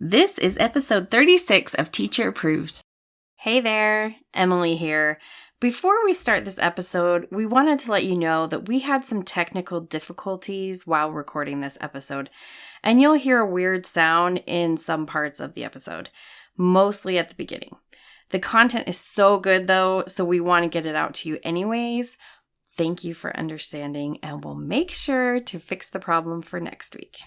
This is episode 36 of Teacher Approved. Hey there, Emily here. Before we start this episode, we wanted to let you know that we had some technical difficulties while recording this episode, and you'll hear a weird sound in some parts of the episode, mostly at the beginning. The content is so good though, so we want to get it out to you anyways. Thank you for understanding, and we'll make sure to fix the problem for next week.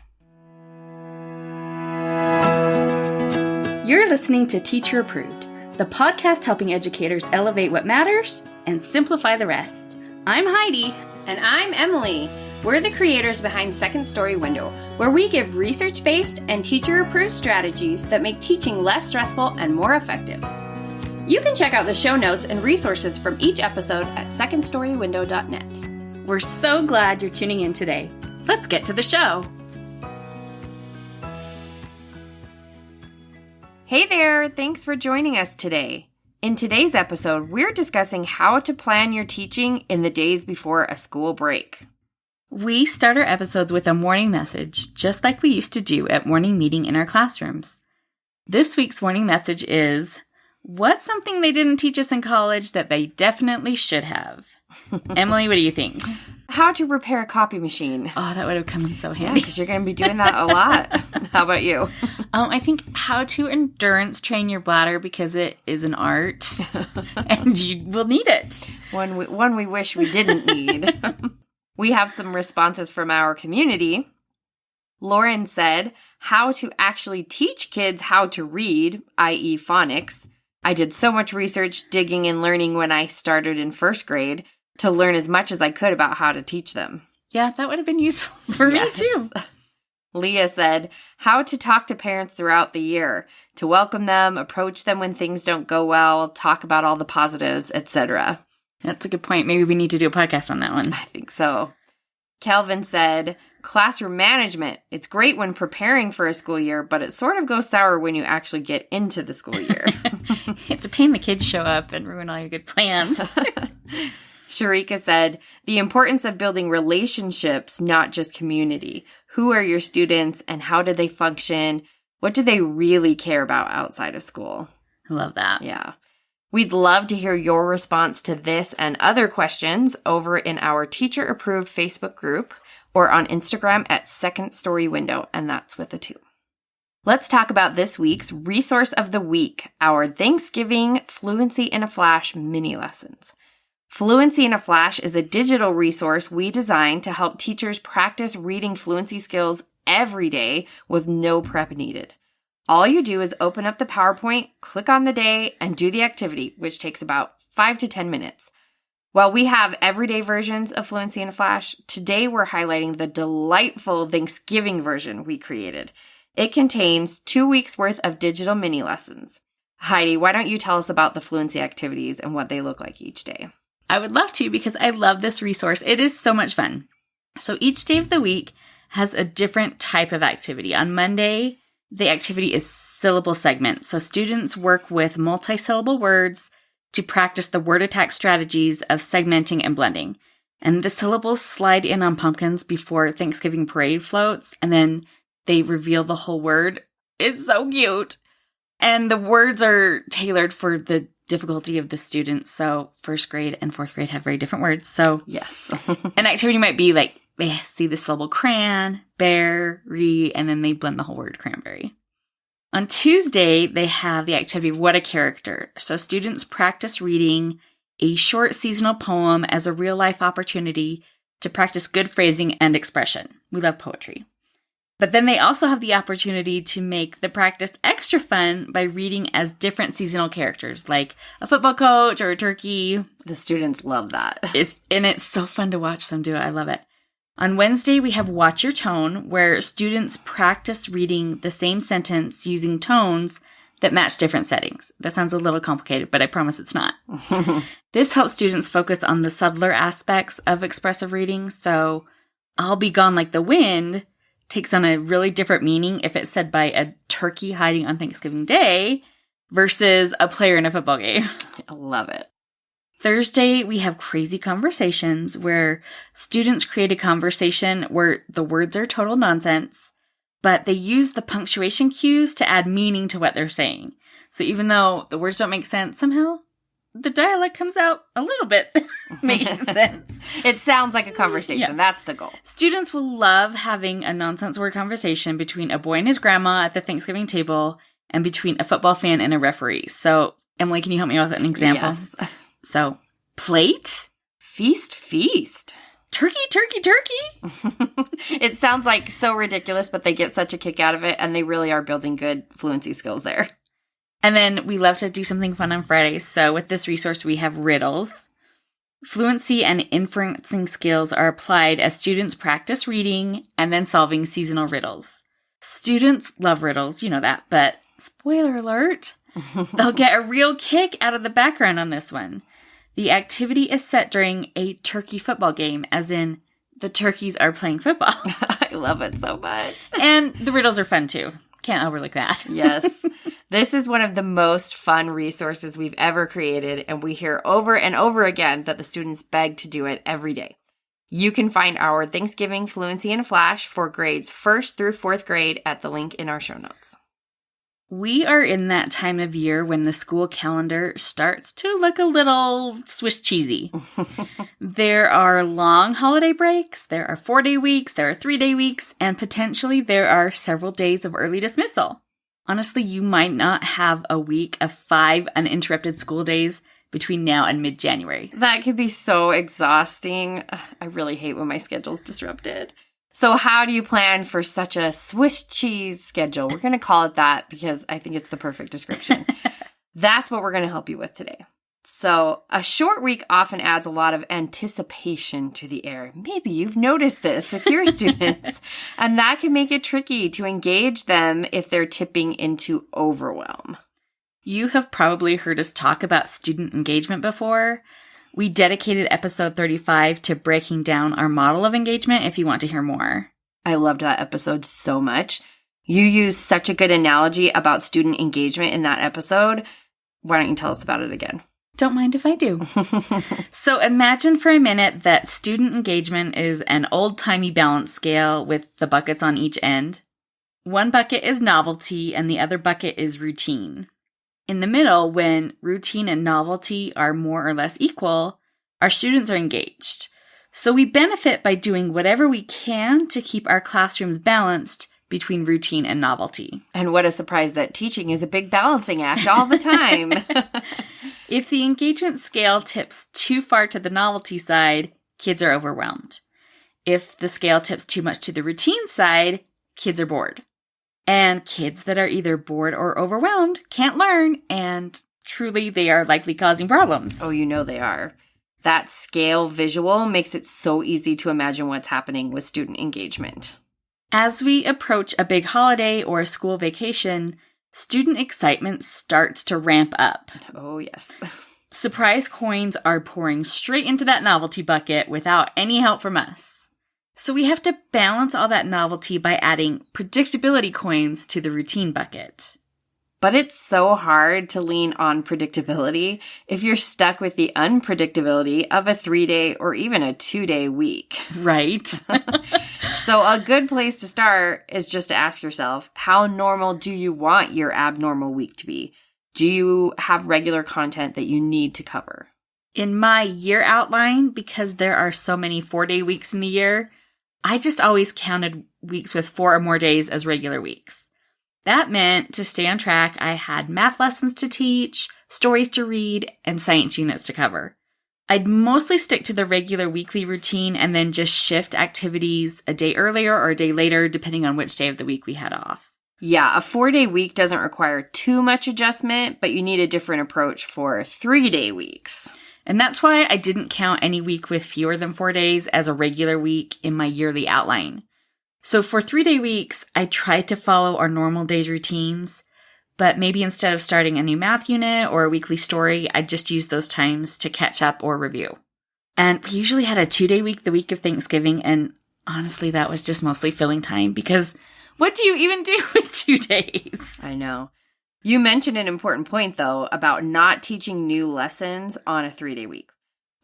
You're listening to Teacher Approved, the podcast helping educators elevate what matters and simplify the rest. I'm Heidi. And I'm Emily. We're the creators behind Second Story Window, where we give research-based and teacher-approved strategies that make teaching less stressful and more effective. You can check out the show notes and resources from each episode at secondstorywindow.net. We're so glad you're tuning in today. Let's get to the show. Hey there, thanks for joining us today. In today's episode, we're discussing how to plan your teaching in the days before a school break. We start our episodes with a morning message, just like we used to do at morning meeting in our classrooms. This week's morning message is, what's something they didn't teach us in college that they definitely should have? Emily, what do you think? How to repair a copy machine. Oh, that would have come in so handy. Because you're going to be doing that a lot. How about you? I think how to endurance train your bladder, because it is an art and you will need it. One we wish we didn't need. We have some responses from our community. Lauren said, how to actually teach kids how to read, i.e. phonics. I did so much research, digging, and learning when I started in first grade to learn as much as I could about how to teach them. Yeah, that would have been useful for me too. Leah said, how to talk to parents throughout the year, to welcome them, approach them when things don't go well, talk about all the positives, etc. That's a good point. Maybe we need to do a podcast on that one. I think so. Kelvin said, classroom management. It's great when preparing for a school year, but it sort of goes sour when you actually get into the school year. It's a pain the kids show up and ruin all your good plans. Sharika said, the importance of building relationships, not just community. Who are your students and how do they function? What do they really care about outside of school? I love that. Yeah. We'd love to hear your response to this and other questions over in our teacher-approved Facebook group or on Instagram at Second Story Window, and that's with a 2. Let's talk about this week's Resource of the Week, our Thanksgiving Fluency in a Flash mini lessons. Fluency in a Flash is a digital resource we designed to help teachers practice reading fluency skills every day with no prep needed. All you do is open up the PowerPoint, click on the day, and do the activity, which takes about 5 to 10 minutes. While we have everyday versions of Fluency in a Flash, today we're highlighting the delightful Thanksgiving version we created. It contains 2 weeks worth of digital mini lessons. Heidi, why don't you tell us about the fluency activities and what they look like each day? I would love to, because I love this resource. It is so much fun. So each day of the week has a different type of activity. On Monday, the activity is syllable segment. So students work with multi-syllable words to practice the word attack strategies of segmenting and blending. And the syllables slide in on pumpkins before Thanksgiving parade floats, and then they reveal the whole word. It's so cute. And the words are tailored for the difficulty of the students. So first grade and fourth grade have very different words. So yes, an activity might be like, they see the syllable cran, berry, and then they blend the whole word cranberry. On Tuesday, they have the activity of what a character. So students practice reading a short seasonal poem as a real life opportunity to practice good phrasing and expression. We love poetry. But then they also have the opportunity to make the practice extra fun by reading as different seasonal characters, like a football coach or a turkey. The students love that. It's so fun to watch them do it. I love it. On Wednesday, we have Watch Your Tone, where students practice reading the same sentence using tones that match different settings. That sounds a little complicated, but I promise it's not. This helps students focus on the subtler aspects of expressive reading. So, I'll be gone like the wind takes on a really different meaning if it's said by a turkey hiding on Thanksgiving Day versus a player in a football game. I love it. Thursday, we have Crazy Conversations, where students create a conversation where the words are total nonsense, but they use the punctuation cues to add meaning to what they're saying. So even though the words don't make sense, somehow the dialect comes out a little bit making sense. It sounds like a conversation. Yeah. That's the goal. Students will love having a nonsense word conversation between a boy and his grandma at the Thanksgiving table and between a football fan and a referee. So, Emily, can you help me with an example? Yes. So, plate. Feast, feast. Turkey, turkey, turkey. It sounds like so ridiculous, but they get such a kick out of it, and they really are building good fluency skills there. And then we love to do something fun on Fridays. So with this resource, we have riddles. Fluency and inferencing skills are applied as students practice reading and then solving seasonal riddles. Students love riddles, you know that, but spoiler alert, they'll get a real kick out of the background on this one. The activity is set during a turkey football game, as in the turkeys are playing football. I love it so much. And the riddles are fun too. Can't overlook that. Yes. This is one of the most fun resources we've ever created, and we hear over and over again that the students beg to do it every day. You can find our Thanksgiving Fluency in a Flash for grades 1st through 4th grade at the link in our show notes. We are in that time of year when the school calendar starts to look a little Swiss cheesy. There are long holiday breaks, there are 4-day weeks, there are 3-day weeks, and potentially there are several days of early dismissal. Honestly, you might not have a week of 5 uninterrupted school days between now and mid-January. That could be so exhausting. I really hate when my schedule's disrupted. So how do you plan for such a Swiss cheese schedule? We're going to call it that because I think it's the perfect description. That's what we're going to help you with today. So a short week often adds a lot of anticipation to the air. Maybe you've noticed this with your students, and that can make it tricky to engage them if they're tipping into overwhelm. You have probably heard us talk about student engagement before. We dedicated episode 35 to breaking down our model of engagement if you want to hear more. I loved that episode so much. You used such a good analogy about student engagement in that episode. Why don't you tell us about it again? Don't mind if I do. So imagine for a minute that student engagement is an old-timey balance scale with the buckets on each end. One bucket is novelty and the other bucket is routine. In the middle, when routine and novelty are more or less equal, our students are engaged. So we benefit by doing whatever we can to keep our classrooms balanced between routine and novelty. And what a surprise that teaching is a big balancing act all the time. If the engagement scale tips too far to the novelty side, kids are overwhelmed. If the scale tips too much to the routine side, kids are bored. And kids that are either bored or overwhelmed can't learn, and truly they are likely causing problems. Oh, you know they are. That scale visual makes it so easy to imagine what's happening with student engagement. As we approach a big holiday or a school vacation, student excitement starts to ramp up. Oh, yes. Surprise coins are pouring straight into that novelty bucket without any help from us. So we have to balance all that novelty by adding predictability coins to the routine bucket. But it's so hard to lean on predictability if you're stuck with the unpredictability of a 3-day or even a 2-day week. Right. So a good place to start is just to ask yourself, how normal do you want your abnormal week to be? Do you have regular content that you need to cover? In my year outline, because there are so many 4-day weeks in the year, I just always counted weeks with 4 or more days as regular weeks. That meant to stay on track, I had math lessons to teach, stories to read, and science units to cover. I'd mostly stick to the regular weekly routine and then just shift activities a day earlier or a day later, depending on which day of the week we had off. Yeah, a 4-day week doesn't require too much adjustment, but you need a different approach for 3-day weeks. And that's why I didn't count any week with fewer than 4 days as a regular week in my yearly outline. So for 3-day weeks, I tried to follow our normal days routines, but maybe instead of starting a new math unit or a weekly story, I'd just use those times to catch up or review. And we usually had a 2-day week the week of Thanksgiving, and honestly, that was just mostly filling time because what do you even do with 2 days? I know. You mentioned an important point, though, about not teaching new lessons on a 3-day week.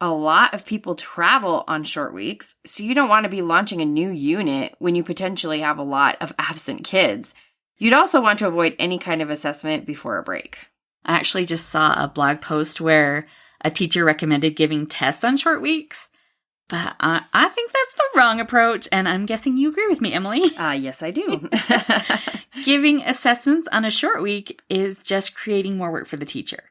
A lot of people travel on short weeks, so you don't want to be launching a new unit when you potentially have a lot of absent kids. You'd also want to avoid any kind of assessment before a break. I actually just saw a blog post where a teacher recommended giving tests on short weeks, but I think that's the wrong approach, and I'm guessing you agree with me, Emily. Yes, I do. Giving assessments on a short week is just creating more work for the teacher.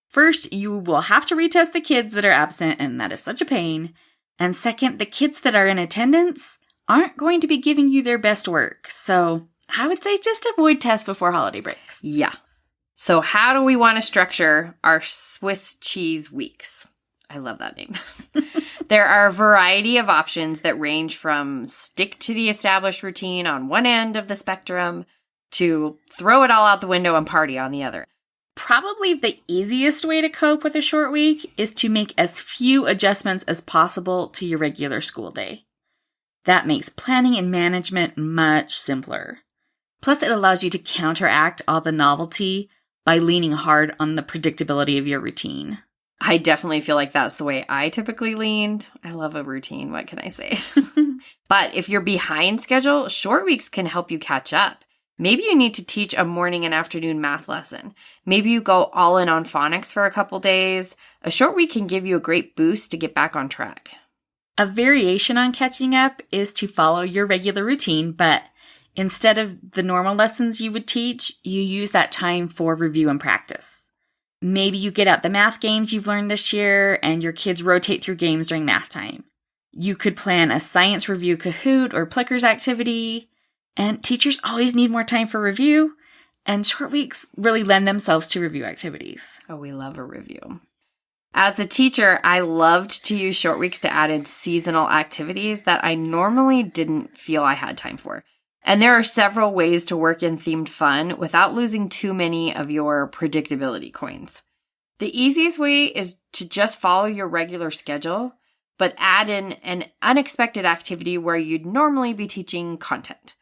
First, you will have to retest the kids that are absent, and that is such a pain. And second, the kids that are in attendance aren't going to be giving you their best work. So I would say just avoid tests before holiday breaks. Yeah. So how do we want to structure our Swiss cheese weeks? I love that name. There are a variety of options that range from stick to the established routine on one end of the spectrum to throw it all out the window and party on the other. Probably the easiest way to cope with a short week is to make as few adjustments as possible to your regular school day. That makes planning and management much simpler. Plus, it allows you to counteract all the novelty by leaning hard on the predictability of your routine. I definitely feel like that's the way I typically leaned. I love a routine. What can I say? But if you're behind schedule, short weeks can help you catch up. Maybe you need to teach a morning and afternoon math lesson. Maybe you go all in on phonics for a couple days. A short week can give you a great boost to get back on track. A variation on catching up is to follow your regular routine, but instead of the normal lessons you would teach, you use that time for review and practice. Maybe you get out the math games you've learned this year and your kids rotate through games during math time. You could plan a science review Kahoot or Plickers activity. And teachers always need more time for review, and short weeks really lend themselves to review activities. Oh, we love a review. As a teacher, I loved to use short weeks to add in seasonal activities that I normally didn't feel I had time for. And there are several ways to work in themed fun without losing too many of your predictability coins. The easiest way is to just follow your regular schedule, but add in an unexpected activity where you'd normally be teaching content.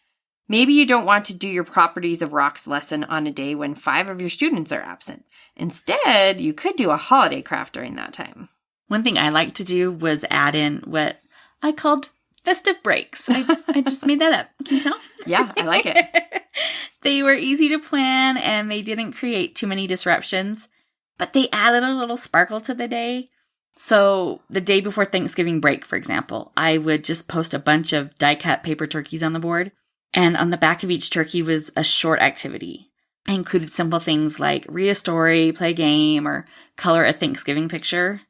Maybe you don't want to do your Properties of Rocks lesson on a day when 5 of your students are absent. Instead, you could do a holiday craft during that time. One thing I like to do was add in what I called festive breaks. I just made that up. Can you tell? Yeah, I like it. They were easy to plan and they didn't create too many disruptions, but they added a little sparkle to the day. So the day before Thanksgiving break, for example, I would just post a bunch of die-cut paper turkeys on the board. And on the back of each turkey was a short activity. I included simple things like read a story, play a game, or color a Thanksgiving picture.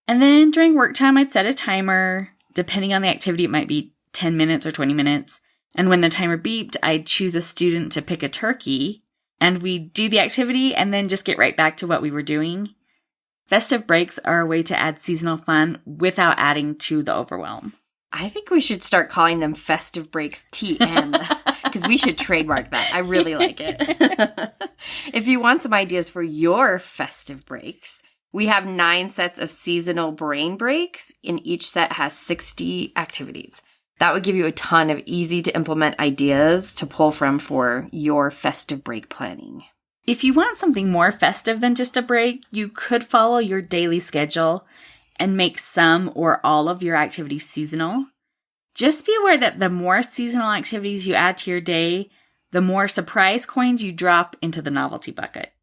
And then during work time, I'd set a timer. Depending on the activity, it might be 10 minutes or 20 minutes. And when the timer beeped, I'd choose a student to pick a turkey. And we'd do the activity and then just get right back to what we were doing. Festive breaks are a way to add seasonal fun without adding to the overwhelm. I think we should start calling them festive breaks TM because we should trademark that. I really like it. If you want some ideas for your festive breaks, we have 9 sets of seasonal brain breaks, and each set has 60 activities. That would give you a ton of easy to implement ideas to pull from for your festive break planning. If you want something more festive than just a break, you could follow your daily schedule and make some or all of your activities seasonal. Just be aware that the more seasonal activities you add to your day, the more surprise coins you drop into the novelty bucket.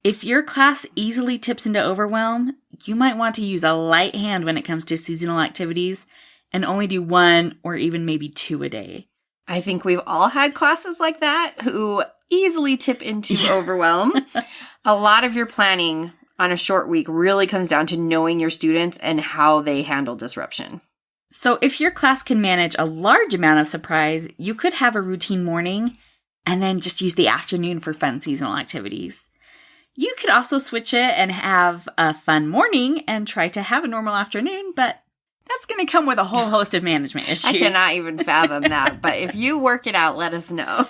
If your class easily tips into overwhelm, you might want to use a light hand when it comes to seasonal activities and only do 1 or even maybe 2 a day. I think we've all had classes like that who easily tip into overwhelm. A lot of your planning on a short week really comes down to knowing your students and how they handle disruption. So if your class can manage a large amount of surprise, you could have a routine morning and then just use the afternoon for fun seasonal activities. You could also switch it and have a fun morning and try to have a normal afternoon, but that's going to come with a whole host of management issues. I cannot even fathom that, but if you work it out, let us know.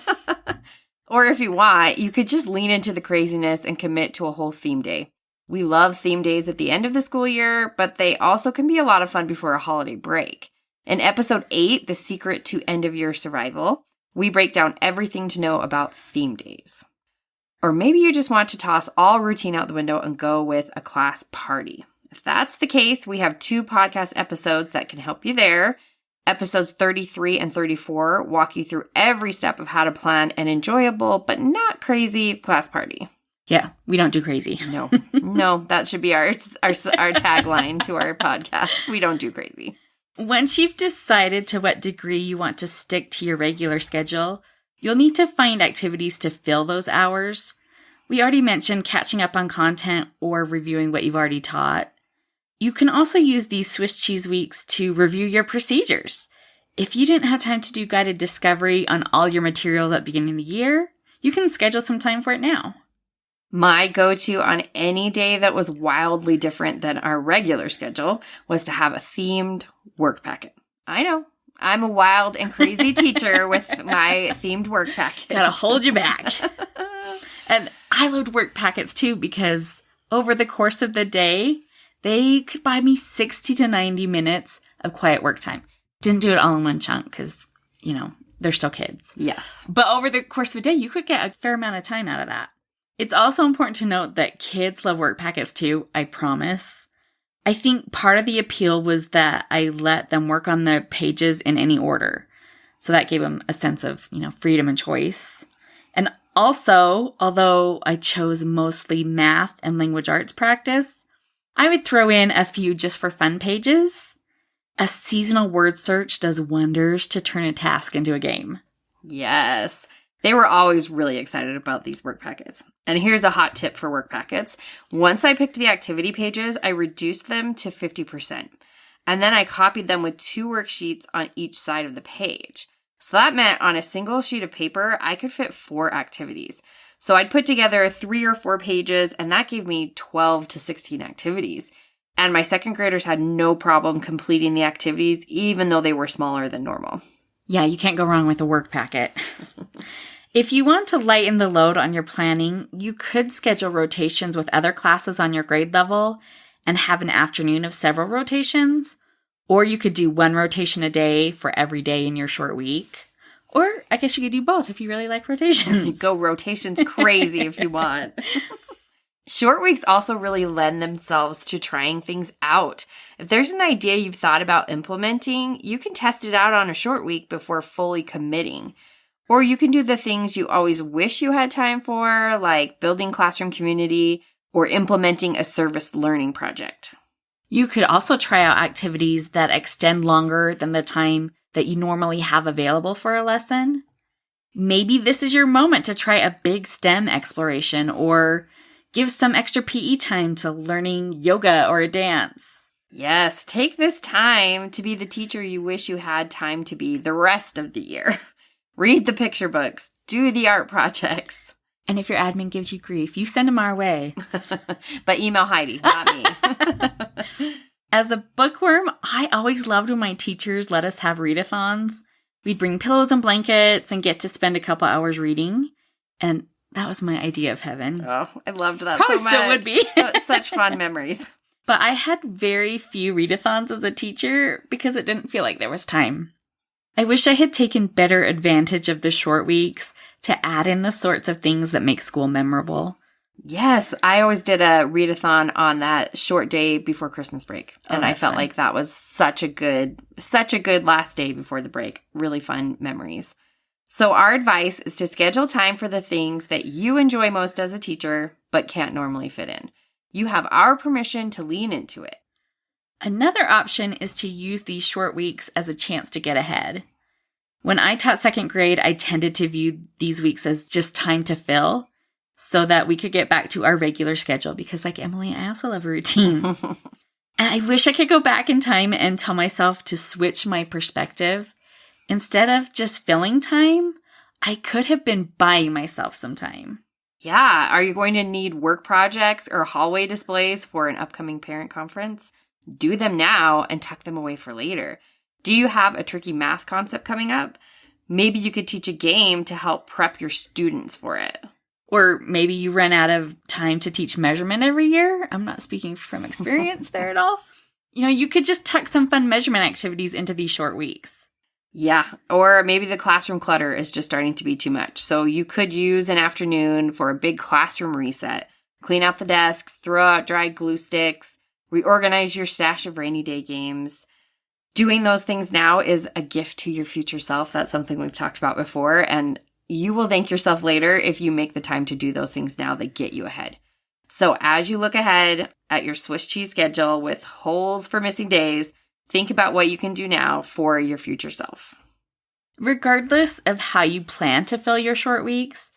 Or if you want, you could just lean into the craziness and commit to a whole theme day. We love theme days at the end of the school year, but they also can be a lot of fun before a holiday break. In episode 8, The Secret to End of Year Survival, we break down everything to know about theme days. Or maybe you just want to toss all routine out the window and go with a class party. If that's the case, we have 2 podcast episodes that can help you there. Episodes 33 and 34 walk you through every step of how to plan an enjoyable but not crazy class party. Yeah, we don't do crazy. No, that should be our tagline to our podcast. We don't do crazy. Once you've decided to what degree you want to stick to your regular schedule, you'll need to find activities to fill those hours. We already mentioned catching up on content or reviewing what you've already taught. You can also use these Swiss cheese weeks to review your procedures. If you didn't have time to do guided discovery on all your materials at the beginning of the year, you can schedule some time for it now. My go-to on any day that was wildly different than our regular schedule was to have a themed work packet. I know, I'm a wild and crazy teacher with my themed work packet. Gotta hold you back. And I loved work packets too because over the course of the day, they could buy me 60 to 90 minutes of quiet work time. Didn't do it all in one chunk because, they're still kids. Yes. But over the course of a day, you could get a fair amount of time out of that. It's also important to note that kids love work packets too, I promise. I think part of the appeal was that I let them work on the pages in any order. So that gave them a sense of, freedom and choice. And also, although I chose mostly math and language arts practice, I would throw in a few just for fun pages. A seasonal word search does wonders to turn a task into a game. Yes. They were always really excited about these work packets. And here's a hot tip for work packets. Once I picked the activity pages, I reduced them to 50%. And then I copied them with 2 worksheets on each side of the page. So that meant on a single sheet of paper, I could fit 4 activities. So I'd put together 3 or 4 pages, and that gave me 12 to 16 activities. And my second graders had no problem completing the activities, even though they were smaller than normal. Yeah, you can't go wrong with a work packet. If you want to lighten the load on your planning, you could schedule rotations with other classes on your grade level and have an afternoon of several rotations. Or you could do 1 rotation a day for every day in your short week. Or I guess you could do both if you really like rotations. Go rotations crazy if you want. Short weeks also really lend themselves to trying things out. If there's an idea you've thought about implementing, you can test it out on a short week before fully committing. Or you can do the things you always wish you had time for, like building classroom community or implementing a service learning project. You could also try out activities that extend longer than the time that you normally have available for a lesson. Maybe this is your moment to try a big STEM exploration or give some extra PE time to learning yoga or a dance. Yes, take this time to be the teacher you wish you had time to be the rest of the year. Read the picture books, do the art projects. And if your admin gives you grief, you send them our way. But email Heidi, not me. As a bookworm, I always loved when my teachers let us have readathons. We'd bring pillows and blankets and get to spend a couple hours reading. And that was my idea of heaven. Oh, I loved that Probably so much. still would be. Such fun memories. But I had very few readathons as a teacher because it didn't feel like there was time. I wish I had taken better advantage of the short weeks to add in the sorts of things that make school memorable. Yes, I always did a readathon on that short day before Christmas break. And I felt fun. like that was such a good last day before the break. Really fun memories. So our advice is to schedule time for the things that you enjoy most as a teacher, but can't normally fit in. You have our permission to lean into it. Another option is to use these short weeks as a chance to get ahead. When I taught second grade, I tended to view these weeks as just time to fill so that we could get back to our regular schedule because, like Emily, I also love a routine. And I wish I could go back in time and tell myself to switch my perspective. Instead of just filling time, I could have been buying myself some time. Yeah. Are you going to need work projects or hallway displays for an upcoming parent conference? Do them now and tuck them away for later. Do you have a tricky math concept coming up? Maybe you could teach a game to help prep your students for it. Or maybe you run out of time to teach measurement every year. I'm not speaking from experience there at all. You could just tuck some fun measurement activities into these short weeks. Yeah, or maybe the classroom clutter is just starting to be too much. So you could use an afternoon for a big classroom reset. Clean out the desks, throw out dried glue sticks, Reorganize your stash of rainy day games. Doing those things now is a gift to your future self. That's something we've talked about before. And you will thank yourself later if you make the time to do those things now that get you ahead. So as you look ahead at your Swiss cheese schedule with holes for missing days, think about what you can do now for your future self. Regardless of how you plan to fill your short weeks,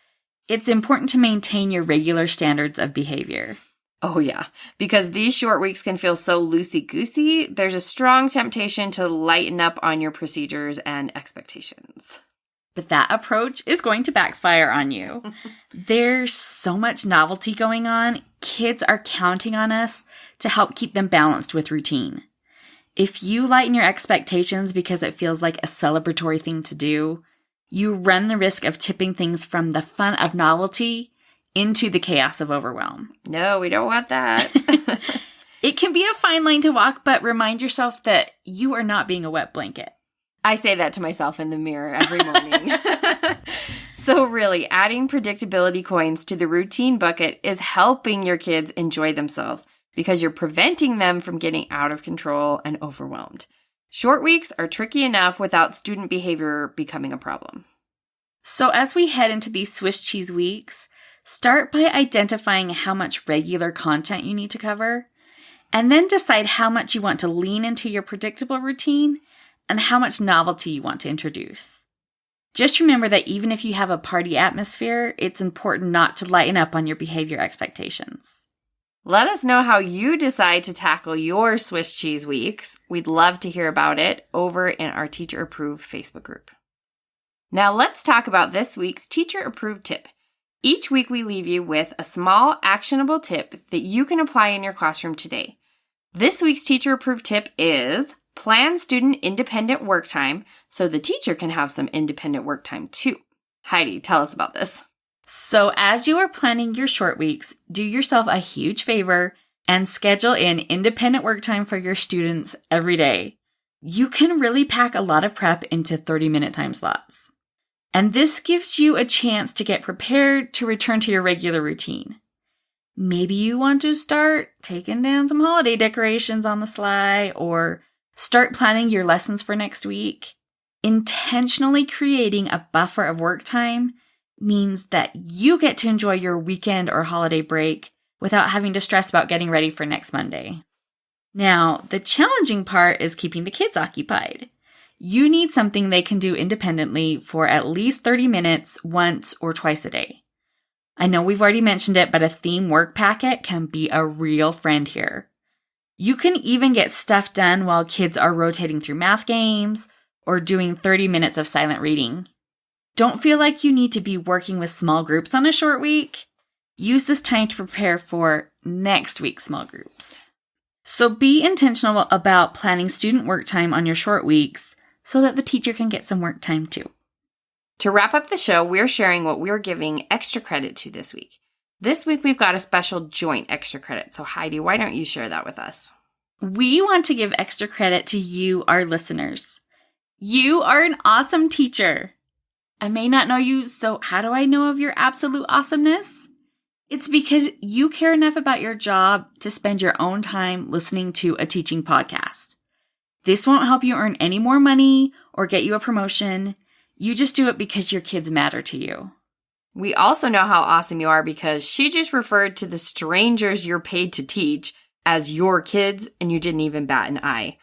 it's important to maintain your regular standards of behavior. Oh yeah, because these short weeks can feel so loosey-goosey, there's a strong temptation to lighten up on your procedures and expectations. But that approach is going to backfire on you. There's so much novelty going on. Kids are counting on us to help keep them balanced with routine. If you lighten your expectations because it feels like a celebratory thing to do, you run the risk of tipping things from the fun of novelty into the chaos of overwhelm. No, we don't want that. It can be a fine line to walk, but remind yourself that you are not being a wet blanket. I say that to myself in the mirror every morning. So really, adding predictability coins to the routine bucket is helping your kids enjoy themselves because you're preventing them from getting out of control and overwhelmed. Short weeks are tricky enough without student behavior becoming a problem. So as we head into these Swiss cheese weeks, start by identifying how much regular content you need to cover, and then decide how much you want to lean into your predictable routine and how much novelty you want to introduce. Just remember that even if you have a party atmosphere, it's important not to lighten up on your behavior expectations. Let us know how you decide to tackle your Swiss cheese weeks. We'd love to hear about it over in our Teacher Approved Facebook group. Now let's talk about this week's Teacher Approved tip. Each week we leave you with a small actionable tip that you can apply in your classroom today. This week's Teacher Approved tip is plan student independent work time so the teacher can have some independent work time too. Heidi, tell us about this. So as you are planning your short weeks, do yourself a huge favor and schedule in independent work time for your students every day. You can really pack a lot of prep into 30-minute time slots. And this gives you a chance to get prepared to return to your regular routine. Maybe you want to start taking down some holiday decorations on the sly or start planning your lessons for next week. Intentionally creating a buffer of work time means that you get to enjoy your weekend or holiday break without having to stress about getting ready for next Monday. Now, the challenging part is keeping the kids occupied. You need something they can do independently for at least 30 minutes once or twice a day. I know we've already mentioned it, but a theme work packet can be a real friend here. You can even get stuff done while kids are rotating through math games or doing 30 minutes of silent reading. Don't feel like you need to be working with small groups on a short week. Use this time to prepare for next week's small groups. So be intentional about planning student work time on your short weeks so that the teacher can get some work time too. To wrap up the show, we're sharing what we're giving extra credit to this week. This week, we've got a special joint extra credit. So Heidi, why don't you share that with us? We want to give extra credit to you, our listeners. You are an awesome teacher. I may not know you, so how do I know of your absolute awesomeness? It's because you care enough about your job to spend your own time listening to a teaching podcast. This won't help you earn any more money or get you a promotion. You just do it because your kids matter to you. We also know how awesome you are because she just referred to the strangers you're paid to teach as your kids, and you didn't even bat an eye.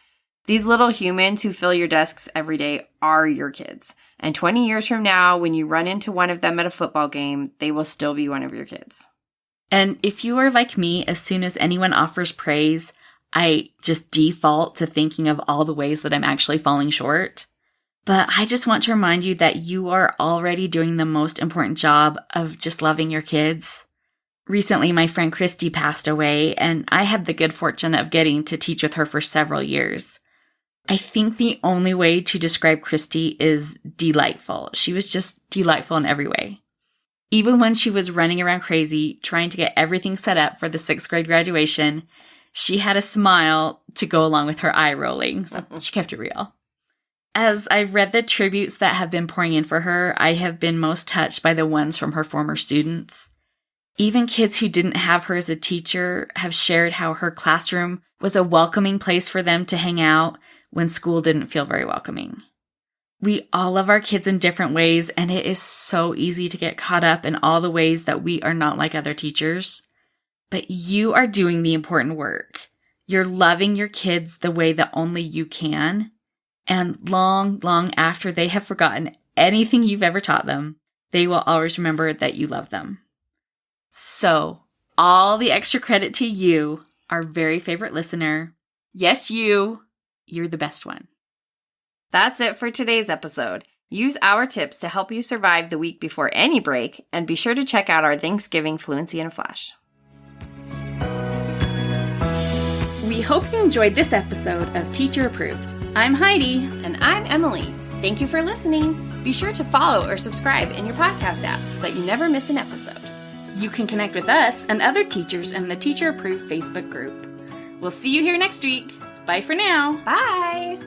These little humans who fill your desks every day are your kids. And 20 years from now, when you run into one of them at a football game, they will still be one of your kids. And if you are like me, as soon as anyone offers praise, I just default to thinking of all the ways that I'm actually falling short. But I just want to remind you that you are already doing the most important job of just loving your kids. Recently, my friend Christy passed away, and I had the good fortune of getting to teach with her for several years. I think the only way to describe Christy is delightful. She was just delightful in every way. Even when she was running around crazy, trying to get everything set up for the 6th grade graduation, she had a smile to go along with her eye rolling, so she kept it real. As I've read the tributes that have been pouring in for her, I have been most touched by the ones from her former students. Even kids who didn't have her as a teacher have shared how her classroom was a welcoming place for them to hang out when school didn't feel very welcoming. We all love our kids in different ways, and it is so easy to get caught up in all the ways that we are not like other teachers. But you are doing the important work. You're loving your kids the way that only you can. And long, long after they have forgotten anything you've ever taught them, they will always remember that you love them. So, all the extra credit to you, our very favorite listener. Yes, you're the best one. That's it for today's episode. Use our tips to help you survive the week before any break, and be sure to check out our Thanksgiving Fluency in a Flash. We hope you enjoyed this episode of Teacher Approved. I'm Heidi. And I'm Emily. Thank you for listening. Be sure to follow or subscribe in your podcast app so that you never miss an episode. You can connect with us and other teachers in the Teacher Approved Facebook group. We'll see you here next week. Bye for now. Bye.